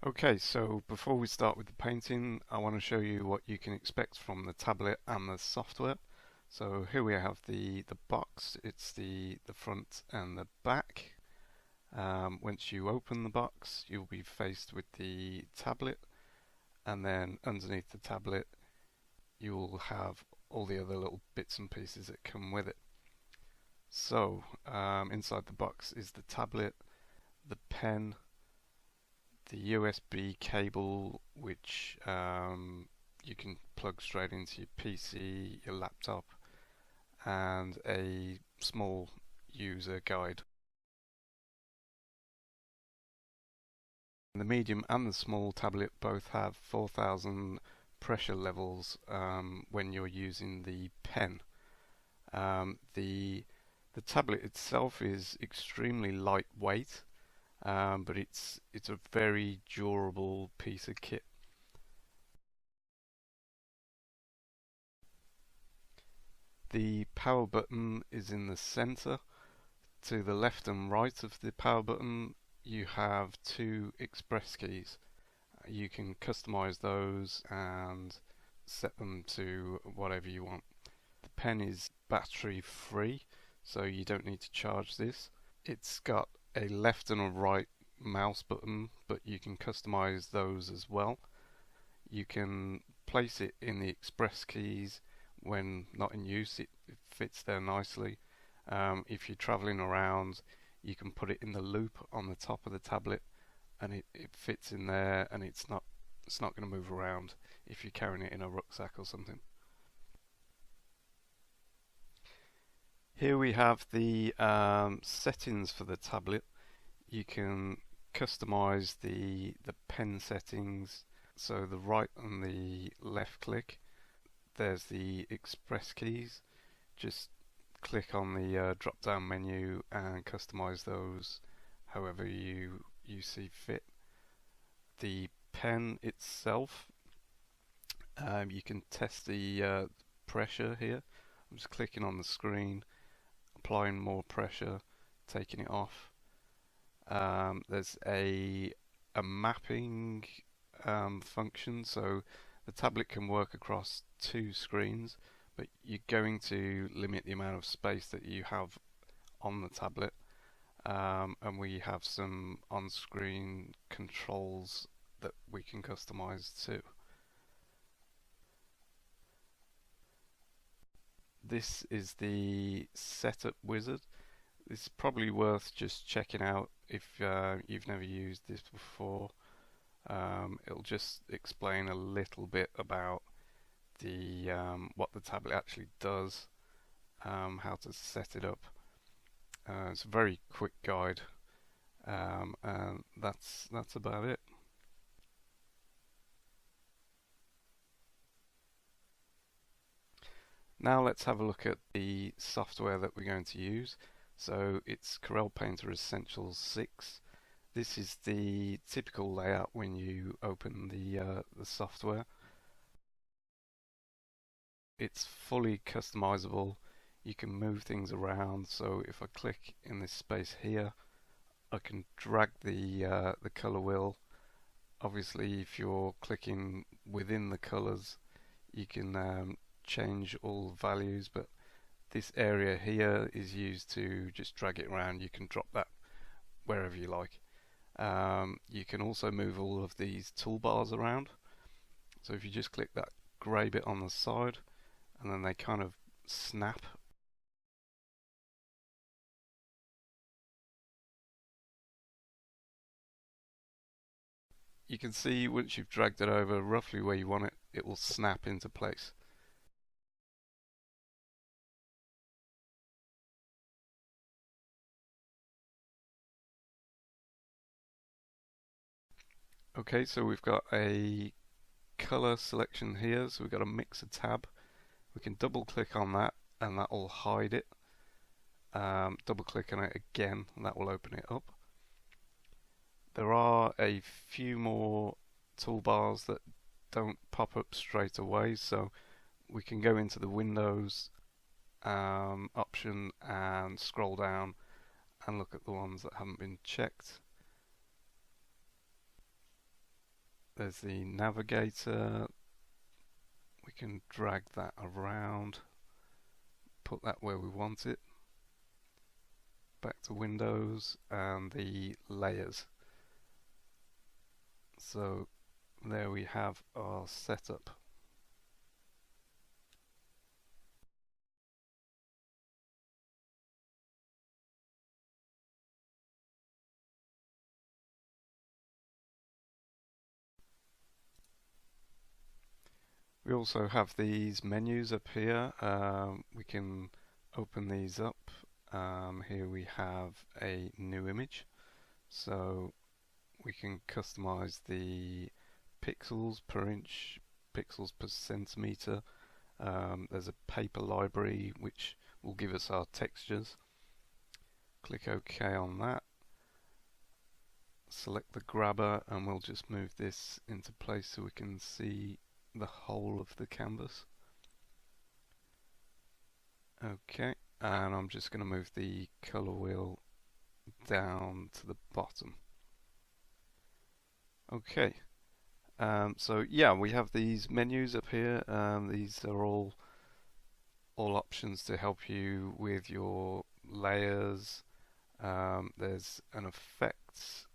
Okay, so before we start with the painting, I want to show you what you can expect from the tablet and the software. So here we have the box. It's the front and the back. Once you open the box, you'll be faced with the tablet, and then underneath the tablet, you'll have all the other little bits and pieces that come with it. So inside the box is the tablet, the pen, the USB cable, which you can plug straight into your PC, your laptop, and a small user guide. The medium and the small tablet both have 4,000 pressure levels when you're using the pen. The tablet itself is extremely lightweight, but it's a very durable piece of kit. The power button is in the center. To the left and right of the power button, you have two express keys. You can customize those and set them to whatever you want. The pen is battery free, so you don't need to charge this. It's got a left and a right mouse button, but you can customize those as well. You can place it in the express keys when not in use. It fits there nicely. If you're traveling around, you can put it in the loop on the top of the tablet, and it fits in there, and it's not going to move around if you're carrying it in a rucksack or something. Here we have the settings for the tablet. You can customize the pen settings. So the right and the left click, there's the express keys. Just click on the drop down menu and customize those however you see fit. The pen itself, you can test the pressure here. I'm just clicking on the screen, applying more pressure, taking it off. There's a mapping function, so the tablet can work across two screens, but you're going to limit the amount of space that you have on the tablet. And we have some on-screen controls that we can customize too. This is the setup wizard. It's probably worth just checking out if you've never used this before. It'll just explain a little bit about the what the tablet actually does, how to set it up. It's a very quick guide, and that's about it. Now let's have a look at the software that we're going to use. So it's Corel Painter Essentials 6. This is the typical layout when you open the software. It's fully customizable. You can move things around. So if I click in this space here, I can drag the color wheel. Obviously, if you're clicking within the colors, you can change all the values, but this area here is used to just drag it around. You can drop that wherever you like. You can also move all of these toolbars around. So if you just click that grey bit on the side, and then they kind of snap. You can see once you've dragged it over roughly where you want it, it will snap into place. Okay, so we've got a color selection here, so we've got a mixer tab. We can double click on that and that will hide it. Double click on it again and that will open it up. There are a few more toolbars that don't pop up straight away, so we can go into the Windows option and scroll down and look at the ones that haven't been checked. There's the navigator. We can drag that around, put that where we want it. Back to Windows and the layers. So there we have our setup. We also have these menus up here. We can open these up. Here we have a new image, so we can customize the pixels per inch, pixels per centimeter. There's a paper library which will give us our textures. Click OK on that. Select the grabber and we'll just move this into place so we can see the whole of the canvas. Okay, and I'm just going to move the color wheel down to the bottom. Okay, so yeah, we have these menus up here. These are all options to help you with your layers. There's an effects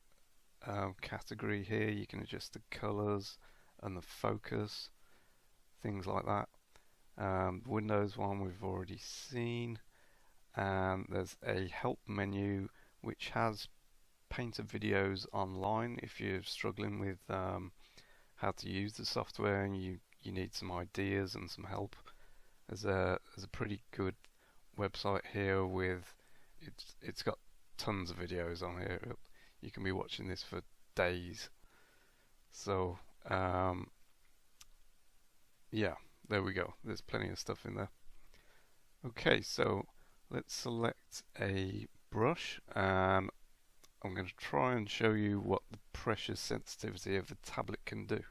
category here. You can adjust the colors and the focus, things like that. Windows one we've already seen, and there's a help menu which has Painter videos online if you're struggling with how to use the software and you need some ideas and some help. There's a pretty good website here with it's got tons of videos on here. You can be watching this for days. So yeah, there we go. There's plenty of stuff in there. Okay, so let's select a brush and I'm going to try and show you what the pressure sensitivity of the tablet can do.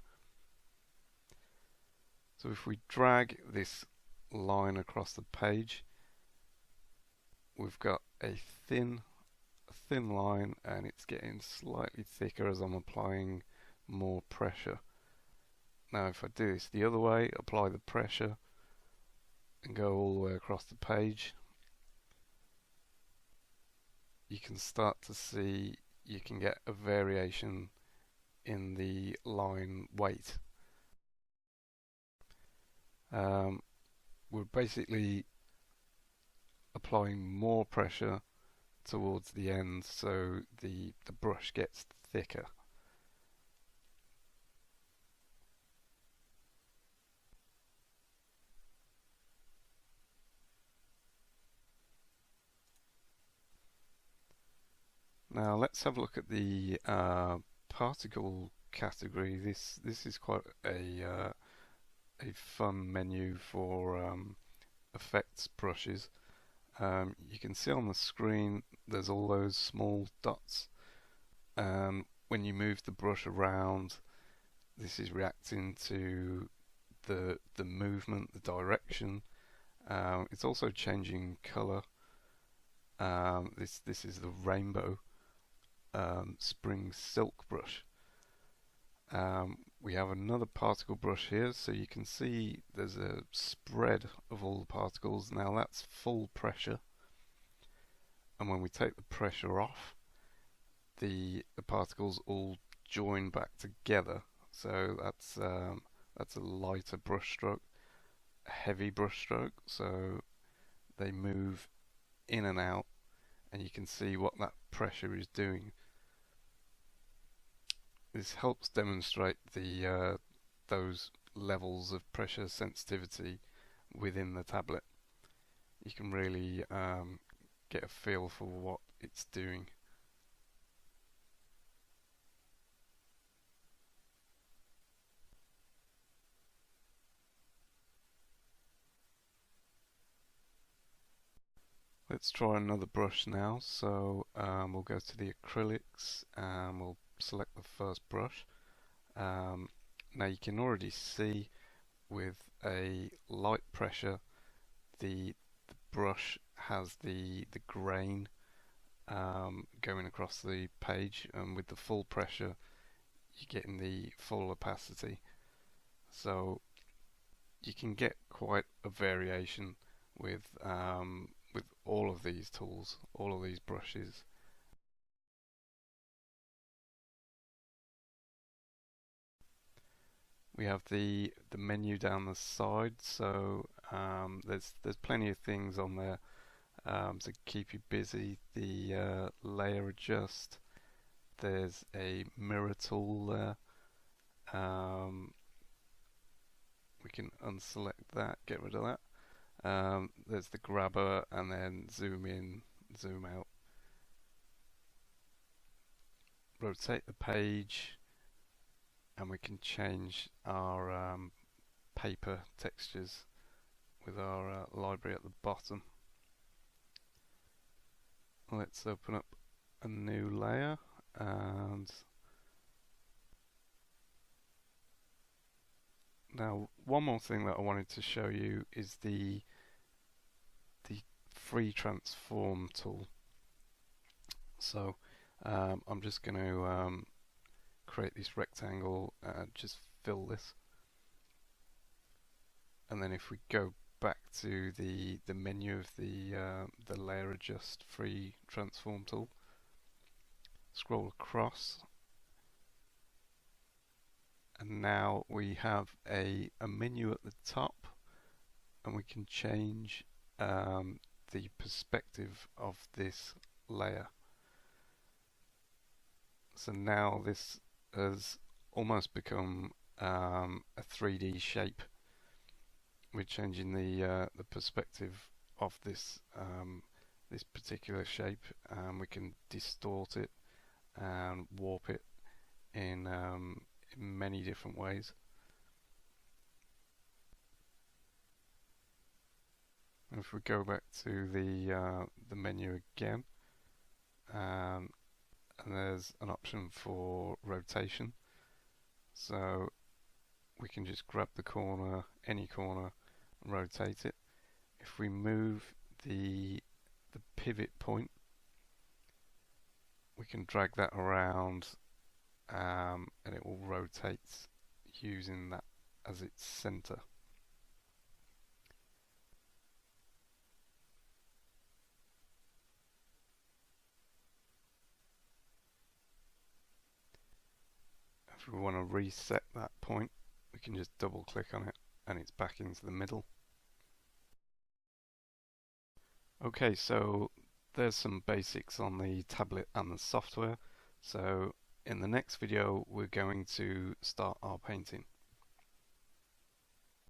So if we drag this line across the page, we've got a thin line and it's getting slightly thicker as I'm applying more pressure. Now if I do this the other way, apply the pressure and go all the way across the page, you can start to see you can get a variation in the line weight. We're basically applying more pressure towards the end so the brush gets thicker. Now let's have a look at the particle category. This is quite a fun menu for effects brushes. You can see on the screen there's all those small dots, and when you move the brush around, this is reacting to the movement, the direction. It's also changing color. This is the rainbow spring silk brush. We have another particle brush here, so you can see there's a spread of all the particles. Now that's full pressure, and when we take the pressure off, the particles all join back together. So that's a lighter brush stroke, a heavy brush stroke, so they move in and out, and you can see what that pressure is doing. This helps demonstrate the those levels of pressure sensitivity within the tablet. You can really get a feel for what it's doing. Let's try another brush now. So we'll go to the acrylics and we'll select the first brush. Now you can already see with a light pressure the brush has the grain going across the page, and with the full pressure you're getting the full opacity. So you can get quite a variation with all of these tools, all of these brushes. We have the menu down the side, so there's plenty of things on there to keep you busy. The layer adjust. There's a mirror tool there. We can unselect that, get rid of that. There's the grabber, and then zoom in, zoom out. Rotate the page, and we can change our paper textures with our library at the bottom. Let's open up a new layer, and now one more thing that I wanted to show you is the free transform tool. So I'm just going to create this rectangle and just fill this, and then if we go back to the menu of the layer adjust free transform tool, scroll across, and now we have a menu at the top, and we can change the perspective of this layer. So now this has almost become a 3D shape. We're changing the perspective of this this particular shape, and we can distort it and warp it in many different ways. And if we go back to the menu again, and there's an option for rotation, so we can just grab the corner, any corner, and rotate it. If we move the pivot point, we can drag that around, and it will rotate using that as its center. If we want to reset that point, we can just double click on it and it's back into the middle. Okay, so there's some basics on the tablet and the software. So in the next video we're going to start our painting.